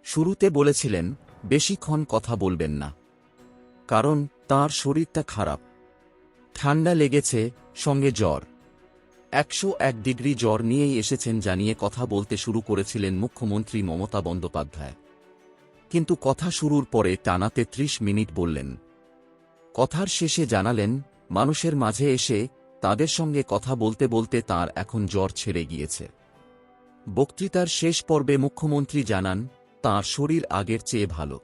শুরুতে বলেছিলেন বেশিক্ষণ কথা বলবেন না, কারণ তাঁর শরীরটা খারাপ, ঠান্ডা লেগেছে, সঙ্গে জ্বর। 101 ডিগ্রি জ্বর নিয়েই এসেছেন জানিয়ে কথা বলতে শুরু করেছিলেন মুখ্যমন্ত্রী মমতা বন্দ্যোপাধ্যায়। কিন্তু কথা শুরুর পরে টানা 33 মিনিট বললেন। কথার শেষে জানালেন, মানুষের মাঝে এসে তাদের সঙ্গে কথা বলতে বলতে তাঁর এখন জ্বর ছেড়ে গিয়েছে। বক্তৃতার শেষ পর্বে মুখ্যমন্ত্রী জানান, তাঁর শরীর আগের চেয়ে ভালো।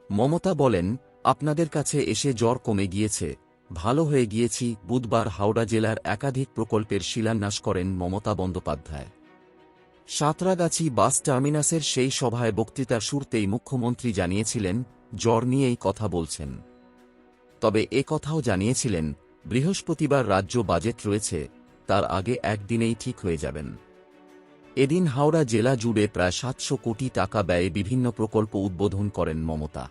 মমতা বলেন, আপনাদের কাছে এসে জ্বর কমে গিয়েছে, ভালো হয়ে গিয়েছি। বুধবার হাওড়া জেলার একাধিক প্রকল্পের শিলান্যাস করেন মমতা বন্দ্যোপাধ্যায়। সাঁতরাগাছি বাস টার্মিনাসের সেই সভায় বক্তৃতার শুরুতেই মুখ্যমন্ত্রী জানিয়েছিলেন জ্বর নিয়েই কথা বলছেন। তবে এ কথাও জানিয়েছিলেন, বৃহস্পতিবার রাজ্য বাজেট রয়েছে, তার আগে একদিনেই ঠিক হয়ে যাবেন। এদিন হাওড়া জেলা জুড়ে প্রায় 700 কোটি টাকা ব্যয়ে বিভিন্ন প্রকল্প উদ্বোধন করেন মমতা,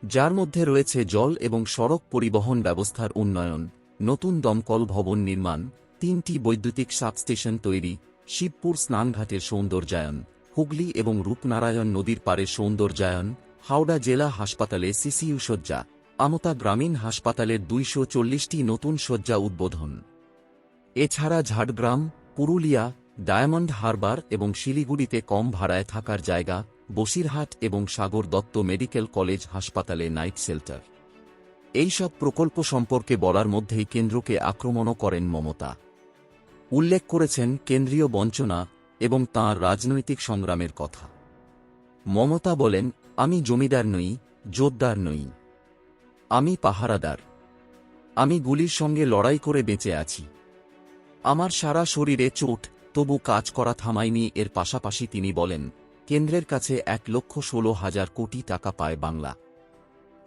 যার মধ্যে রয়েছে জল এবং সড়ক পরিবহন ব্যবস্থার উন্নয়ন, নতুন দমকল ভবন নির্মাণ, 3টি বৈদ্যুতিক সাবস্টেশন তৈরি, শিবপুর স্নানঘাটের সৌন্দর্যায়ন, হুগলি এবং রূপনারায়ণ নদীর পাড়ের সৌন্দর্যায়ন, হাওড়া জেলা হাসপাতালে সিসিইউ শয্যা, আমতা গ্রামীণ হাসপাতালের 240টি নতুন শয্যা উদ্বোধন। এছাড়া ঝাড়গ্রাম, পুরুলিয়া, ডায়মন্ড হারবার এবং শিলিগুড়িতে কম ভাড়ায় থাকার জায়গা, বসিরহাট এবং সাগর দত্ত মেডিকেল কলেজ হাসপাতালে নাইট শেল্টার। এইসব প্রকল্প সম্পর্কে বলার মধ্যেই কেন্দ্রকে আক্রমণও করেন মমতা। উল্লেখ করেছেন কেন্দ্রীয় বঞ্চনা এবং তাঁর রাজনৈতিক সংগ্রামের কথা। মমতা বলেন, আমি জমিদার নই, জোতদার নই, আমি পাহারাদার। আমি গুলির সঙ্গে লড়াই করে বেঁচে আছি। আমার সারা শরীরে চোট, তবু কাজ করা থামাইনি। এর পাশাপাশি তিনি বলেন, কেন্দ্রের কাছে 1,16,000 কোটি টাকা পায় বাংলা,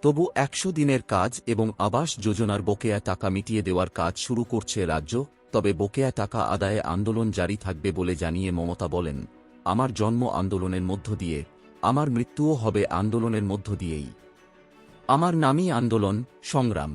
তবু 100 দিনের কাজ এবং আবাস যোজনার বকেয়া টাকা মিটিয়ে দেওয়ার কাজ শুরু করছে রাজ্য। তবে বকেয়া টাকা আদায়ে আন্দোলন জারি থাকবে বলে জানিয়ে মমতা বলেন, আমার জন্ম আন্দোলনের মধ্য দিয়ে, আমার মৃত্যুও হবে আন্দোলনের মধ্য দিয়েই। আমার নামই আন্দোলন, সংগ্রাম।